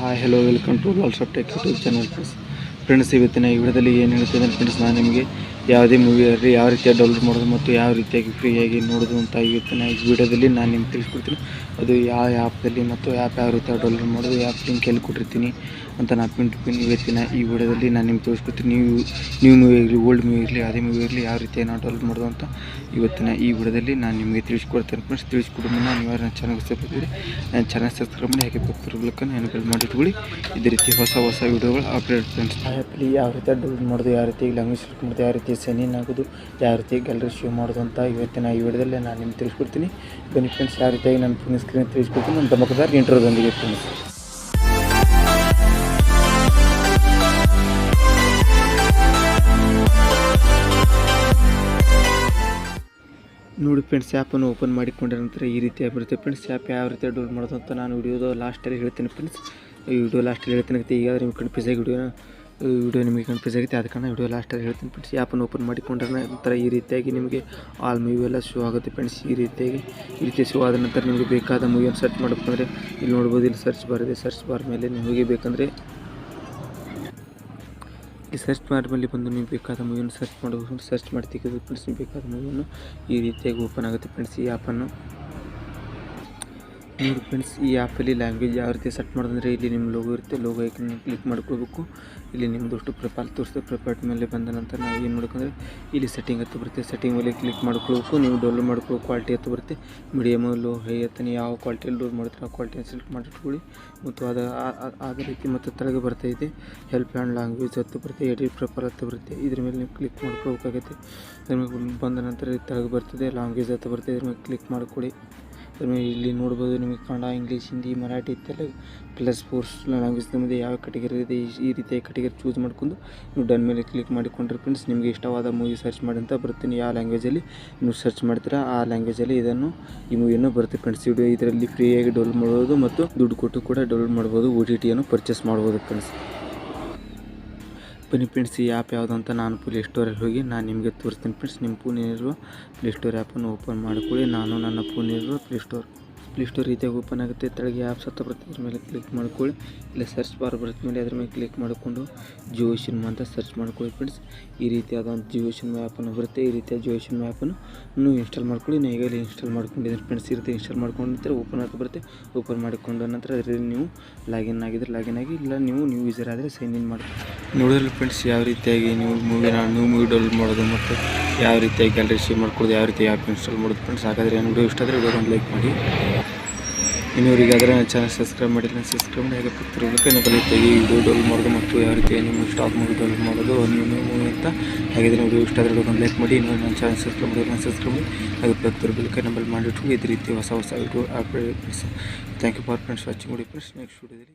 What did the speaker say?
Hi hello welcome to Lal's of tech YouTube channel friends. ಇವತ್ತಿನ ಈ ವಿಡಿಯೋದಲ್ಲಿ ಏನು ಹೇಳ್ತಿದ್ದೇನೆ ಫ್ರೆಂಡ್ಸ್, ನಾನು ನಿಮಗೆ ಯಾವುದೇ ಮೂವಿಯಲ್ಲಿ ಯಾವ ರೀತಿಯಾಗಿ ಡೌನ್ಲೋಡ್ ಮಾಡೋದು ಮತ್ತು ಯಾವ ರೀತಿಯಾಗಿ ಫ್ರೀಯಾಗಿ ನೋಡೋದು ಅಂತ ಇವತ್ತಿನ ಈ ವಿಡಿಯೋದಲ್ಲಿ ನಾನು ನಿಮ್ಗೆ ತಿಳಿಸ್ಕೊಡ್ತೀನಿ. ಅದು ಯಾವ ಆ್ಯಪ್ದಲ್ಲಿ ಮತ್ತು ಯಾವ ರೀತಿಯಾಗಿ ಡೌನ್ಲೋಡ್ ಮಾಡೋದು, ಆ್ಯಪ್ ಲಿಂಕ್ ಎಲ್ಲಿ ಕೊಟ್ಟಿರ್ತೀನಿ ಅಂತ ನಾನು ಇವತ್ತಿನ ಈ ವಿಡಿಯೋದಲ್ಲಿ ನಾನು ನಿಮ್ಗೆ ತಿಳಿಸ್ಕೊಡ್ತೀನಿ. ನ್ಯೂ ಮೂವಿ ಇರಲಿ, ಓಲ್ಡ್ ಮೂವಿ ಇರಲಿ, ಯಾವುದೇ ಮೂವಿ ಇರಲಿ, ಯಾವ ರೀತಿಯಾಗಿ ನಾವು ಡೌನ್ಲೋಡ್ ಮಾಡೋದು ಅಂತ ಇವತ್ತಿನ ಈ ವಿಡಿಯೋದಲ್ಲಿ ನಾನು ನಿಮಗೆ ತಿಳಿಸ್ಕೊಡ್ತೇನೆ ಫ್ರೆಂಡ್ಸ್. ತಿಳಿಸ್ಕೊಡೋ ಮುನ್ನ ನೀವು ನನ್ನ ಚಾನಲ್ ಸಬ್ಸ್ಕ್ರೈಬ್ ನನ್ನ ಚಾನಲ್ ಸಬ್ಸ್ಕ್ರೈಬ್ ಮಾಡಿ, ಹಾಗೆ ಪಕ್ಕದಲ್ಲಿನ ಎನೇಬಲ್ ಮಾಡಿ ಇಟ್ಕೊಳ್ಳಿ. ಇದೇ ರೀತಿ ಹೊಸ ವಿಡಿಯೋಗಳು ಅಪ್ಡೇಟ್ ಫ್ರೆಂಡ್ಸ್. ಆ ಆ್ಯಪಲ್ಲಿ ಯಾವ ರೀತಿ ಡೌನ್ಲೋಡ್ ಮಾಡೋದು, ಯಾವ ರೀತಿ ಲ್ಯಾಂಗ್ವೇಜ್ ಸೆಲೆಕ್ಟ್ ಮಾಡೋದು, ಯಾವ ರೀತಿ ಸೈನ್ ಇನ್ ಆಗೋದು, ಯಾವ ರೀತಿ ಗ್ಯಾಲರಿ ಶೋ ಮಾಡೋದು ಅಂತ ಇವತ್ತಿನ ಈ ವಿಡಿಯೋದಲ್ಲಿ ನಾನು ನಿಮ್ಗೆ ತಿಳಿಸ್ಕೊಡ್ತೀನಿ. ಬನ್ನಿ ಫ್ರೆಂಡ್ಸ್, ಯಾವ ರೀತಿಯಾಗಿ ನಾನು ಫೋನ್ ಸ್ಕ್ರೀನ್ ತಿಳಿಸ್ಕೊಡ್ತೀನಿ ನಮ್ಮ ಧಮಕದಾರ್ ಇಂಟ್ರೋದೊಂದಿಗೆ ಫ್ರೆಂಡ್ಸ್. ನೋಡಿ ಫ್ರೆಂಡ್ಸ್, ಆ್ಯಪನ್ನು ಓಪನ್ ಮಾಡಿಕೊಂಡ ನಂತರ ಈ ರೀತಿ ಆಗಿರುತ್ತೆ ಫ್ರೆಂಡ್ಸ್. ಆ್ಯಪ್ ಯಾವ ರೀತಿ ಡೌನ್ಲೋಡ್ ಮಾಡೋದು ಅಂತ ನಾನು ವಿಡಿಯೋದ ಲಾಸ್ಟಲ್ಲಿ ಹೇಳ್ತೀನಿ ಫ್ರೆಂಡ್ಸ್. ಈ ವಿಡಿಯೋ ಲಾಸ್ಟಲ್ಲಿ ಹೇಳ್ತೀನಿ. ಈಗ ನಿಮ್ಗೆ ಕನ್ಫ್ಯೂಸ್ ಆಗಿ ವಿಡಿಯೋ ನಿಮಗೆ ಕನ್ಫ್ಯೂಸ್ ಆಗುತ್ತೆ, ಅದಕ್ಕೆ ನಾನು ವಿಡಿಯೋ ಲಾಸ್ಟಲ್ಲಿ ಹೇಳ್ತೀನಿ ಫ್ರೆಂಡ್ಸ್. ಆ್ಯಪನ್ನು ಓಪನ್ ಮಾಡಿಕೊಂಡ ನಂತರ ಈ ರೀತಿಯಾಗಿ ನಿಮಗೆ ಆಲ್ ಮೂವಿ ಎಲ್ಲ ಶೋ ಆಗುತ್ತೆ ಫ್ರೆಂಡ್ಸ್. ಈ ರೀತಿ ಶೋ ಆದ ನಂತರ ನಿಮಗೆ ಬೇಕಾದ ಮೂವಿಯನ್ನು ಸರ್ಚ್ ಮಾಡಬೇಕಂದ್ರೆ ಇಲ್ಲಿ ನೋಡ್ಬೋದು, ಇಲ್ಲಿ ಸರ್ಚ್ ಬಾರ್ ಇದೆ. ಸರ್ಚ್ ಬಾರ್ ಮೇಲೆ ನೀವು ಹೋಗಬೇಕಂದ್ರೆ ಈ ಸರ್ಚ್ ಬಾರ್ ಮೇಲೆ ಬಂದು ನೀವು ಬೇಕಾದ ಮೂವಿಯನ್ನು ಸರ್ಚ್ ಮಾಡಬೇಕು. ಸರ್ಚ್ ಮಾಡಿ ತೆಗೆದು ಫ್ರೆಂಡ್ಸ್ ನೀವು ಬೇಕಾದ ಮೂವಿಯನ್ನು ಈ ರೀತಿಯಾಗಿ ಓಪನ್ ಆಗುತ್ತೆ ಫ್ರೆಂಡ್ಸ್. ಈ ಆ್ಯಪನ್ನು ನೋಡಿ ಫ್ರೆಂಡ್ಸ್, ಈ ಆ್ಯಪಲ್ಲಿ ಲ್ಯಾಂಗ್ವೇಜ್ ಯಾವ ರೀತಿ ಸೆಟ್ ಮಾಡೋದಂದರೆ ಇಲ್ಲಿ ನಿಮ್ಮ ಲೋಗೋ ಇರುತ್ತೆ. ಲೋಗೋ ಐಕನ್ ಕ್ಲಿಕ್ ಮಾಡ್ಕೊಳ್ಬೇಕು. ಇಲ್ಲಿ ನಿಮ್ಮದಷ್ಟು ಪ್ರೊಫೈಲ್ ತೋರಿಸ್ತದೆ. ಪ್ರೊಫೈಲ್ ಮೇಲೆ ಬಂದ ನಂತರ ನಾವು ಏನು ಮಾಡ್ಬೇಕಂದ್ರೆ ಇಲ್ಲಿ ಸೆಟ್ಟಿಂಗ್ ಹತ್ತು ಬರುತ್ತೆ. ಸೆಟ್ಟಿಂಗ್ ಮೇಲೆ ಕ್ಲಿಕ್ ಮಾಡ್ಕೊಳ್ಬೇಕು. ನೀವು ಡೌನ್ಲೋಡ್ ಮಾಡ್ಕೊಳ್ಳೋ ಕ್ವಾಲಿಟಿ ಹತ್ತು ಬರುತ್ತೆ. ಮೀಡಿಯಮ್, ಲೋ, ಹೈ ಹತ್ತನೇ ಯಾವ ಕ್ವಾಲಿಟಿಯಲ್ಲಿ ಡೌನ್ಲೋಡ್ ಮಾಡ್ತೀರೋ ಆ ಕ್ವಾಲಿಟಿಯನ್ನು ಸೆಲೆಕ್ಟ್ ಮಾಡಿಟ್ಕೊಳ್ಳಿ. ಮತ್ತು ಅದೇ ರೀತಿ ಮತ್ತು ತೆಳಗೆ ಬರ್ತಾಯಿದೆ ಹೆಲ್ಪ್ ಆ್ಯಂಡ್ ಲ್ಯಾಂಗ್ವೇಜ್ ಹತ್ತು ಬರುತ್ತೆ. ಎಡಿಟ್ ಪ್ರೊಫೈಲ್ ಹತ್ತು ಬರುತ್ತೆ. ಇದ್ರ ಮೇಲೆ ನೀವು ಕ್ಲಿಕ್ ಮಾಡ್ಕೊಳ್ಬೇಕಾಗುತ್ತೆ. ಇದ್ರ ಮೇಲೆ ಬಂದ ನಂತರ ತೆಳಗೆ ಬರ್ತದೆ ಲ್ಯಾಂಗ್ವೇಜ್ ಹತ್ತು ಬರುತ್ತೆ. ಇದ್ರ ಮೇಲೆ ಕ್ಲಿಕ್ ಮಾಡಿಕೊಡಿ. ಇಲ್ಲಿ ನೋಡ್ಬೋದು ನಿಮಗೆ Kannada, English, Hindi, Marathi Telugu plus force language ನಿಮ್ಮದು ಯಾವ ಕೆಟಗರಿ ಇದೆ ಈ ರೀತಿಯ ಕೆಟಗರಿ ಚೂಸ್ ಮಾಡಿಕೊಂಡು ನೀವು ಡನ್ ಮೇಲೆ ಕ್ಲಿಕ್ ಮಾಡಿಕೊಂಡ್ರೆ ಫ್ರೆಂಡ್ಸ್ ನಿಮಗೆ ಇಷ್ಟವಾದ ಮೂವಿ ಸರ್ಚ್ ಮಾಡಿ ಅಂತ ಬರ್ತೀನಿ. ಯಾವ ಲ್ಯಾಂಗ್ವೇಜಲ್ಲಿ ನೀವು ಸರ್ಚ್ ಮಾಡ್ತೀರಾ ಆ ಲ್ಯಾಂಗ್ವೇಜಲ್ಲಿ ಈ ಮೂವಿಯನ್ನು ಬರುತ್ತೆ ಫ್ರೆಂಡ್ಸ್. ಇದರಲ್ಲಿ ಫ್ರೀಯಾಗಿ ಡೌನ್ಲೋಡ್ ಮಾಡ್ಬೋದು ಮತ್ತು ದುಡ್ಡು ಕೊಟ್ಟು ಕೂಡ ಡೌನ್ಲೋಡ್ ಮಾಡ್ಬೋದು. OTTಯನ್ನು ಪರ್ಚೇಸ್ ಮಾಡ್ಬೋದು ಫ್ರೆಂಡ್ಸ್. ಬನ್ನಿ ಫ್ರೆಂಡ್ಸ್, ಈ ಆ್ಯಪ್ ಯಾವುದು ಅಂತ ನಾನು ಪ್ಲೇ ಸ್ಟೋರಲ್ಲಿ ಹೋಗಿ ನಾನು ನಿಮಗೆ ತೋರಿಸ್ತೀನಿ ಫ್ರೆಂಡ್ಸ್. ನಿಮ್ಮ ಫೋನಲ್ಲಿರುವ ಪ್ಲೇ ಸ್ಟೋರ್ ಆ್ಯಪನ್ನು ಓಪನ್ ಮಾಡಿಕೊಳ್ಳಿ. ನಾನು ನನ್ನ ಫೋನಲ್ಲಿರುವ ಪ್ಲೇ ಸ್ಟೋರ್ ರೀತಿಯಾಗಿ ಓಪನ್ ಆಗುತ್ತೆ. ತೆಳಗೆ ಆ್ಯಪ್ಸ್ ಹತ್ತ ಬರುತ್ತೆ. ಅದ್ರ ಮೇಲೆ ಕ್ಲಿಕ್ ಮಾಡ್ಕೊಳ್ಳಿ. ಇಲ್ಲ ಸರ್ಚ್ ಬಾರ್ ಬರುತ್ತೆ ಮೇಲೆ ಅದ್ರ ಮೇಲೆ ಕ್ಲಿಕ್ ಮಾಡಿಕೊಂಡು ಜಿಯೋ ಸಿನಿಮಾ ಅಂತ ಸರ್ಚ್ ಮಾಡ್ಕೊಳ್ಳಿ ಫ್ರೆಂಡ್ಸ್. ಈ ರೀತಿಯಾದ ಜಿಯೋ ಸಿನಿಮಾ ಆ್ಯಪನ್ನು ಬರುತ್ತೆ. ಈ ರೀತಿಯ ಜಿಯೋ ಸಿನಿಮಾ ಆ್ಯಪನ್ನು ನೀವು ಇನ್ಸ್ಟಾಲ್ ಮಾಡ್ಕೊಳ್ಳಿ. ನಾನು ಈಗಲೇ ಇನ್ಸ್ಟಾಲ್ ಮಾಡ್ಕೊಂಡಿದ್ದೀನಿ ಫ್ರೆಂಡ್ಸ್. ಈ ರೀತಿ ಇನ್ಸ್ಟಾಲ್ ಮಾಡ್ಕೊಂಡ ನಂತರ ಓಪನ್ ಆಗ್ತಾ ಬರುತ್ತೆ. ಓಪನ್ ಮಾಡಿಕೊಂಡ ನಂತರ ಅದರಲ್ಲಿ ನೀವು ಲಾಗಿನ್ ಆಗಿ ಇಲ್ಲ ನೀವು ಯೂಸರ್ ಆದರೆ ಸೈನ್ ಇನ್ ಮಾಡಿ ನೋಡಿದ್ರೆ ಫ್ರೆಂಡ್ಸ್ ಯಾವ ರೀತಿಯಾಗಿ ನೀವು ನ್ಯೂ ಮೂವಿ ಡೌನ್ಲೋಡ್ ಮಾಡೋದು ಮತ್ತು ಯಾವ ರೀತಿಯಾಗಿ ಗ್ಯಾಲರಿ ಸೇವ್ ಮಾಡ್ಕೊಳ್ಳೋದು, ಯಾವ ರೀತಿ ಆ್ಯಪ್ ಇನ್ಸ್ಟಾಲ್ ಮಾಡೋದು ಫ್ರೆಂಡ್ಸ್. ಹಾಗಾದರೆ ಏನು ವಿಡಿಯೋ ಇಷ್ಟ ಆದರೆ ವಿಡಿಯೋಗೊಂದು ಲೈಕ್ ಮಾಡಿ. ಇನ್ನೂರಿಗಾದರೆ ನನ್ನ ಚಾನಲ್ ಸಬ್ಸ್ಕ್ರೈಬ್ ಮಾಡಿಲ್ಲ, ಸಬ್ಸ್ಕ್ರೈಬ್ ಮಾಡಿ. ಹಾಗೆ ಪಕ್ಕದಲ್ಲಿರುತ್ತೆ ಈ ವಿಡಿಯೋ ಡೌನ್ಲೋಡ್ ಮಾಡೋದು ಮತ್ತು ಯಾವ ರೀತಿ ನಿಮ್ಮ ಸ್ಟಾಕ್ ಮೂವಿ ಡೌನ್ಲೋಡ್ ಮಾಡೋದು ನ್ಯೂ ಮೂವಿ ಅಂತ. ಹಾಗಿದ್ರೆ ವಿಡಿಯೋ ಇಷ್ಟ ಆದರೆ ವಿಡಿಯೋಗೊಂದು ಲೈಕ್ ಮಾಡಿ. ಇನ್ನೂ ನನ್ನ ಚಾನಲ್ ಸಬ್ಸ್ಕ್ರೈಬ್ ಮಾಡಿ. ಹಾಗೆ ಪಕ್ಕದಲ್ಲಿರುತ್ತೆ ಎನೇಬಲ್ ಮಾಡಿಟ್ಟು ಇದೇ ರೀತಿ ಹೊಸ video update. Thank you for friends watching. Friends next ವಿಡಿಯೋದಲ್ಲಿ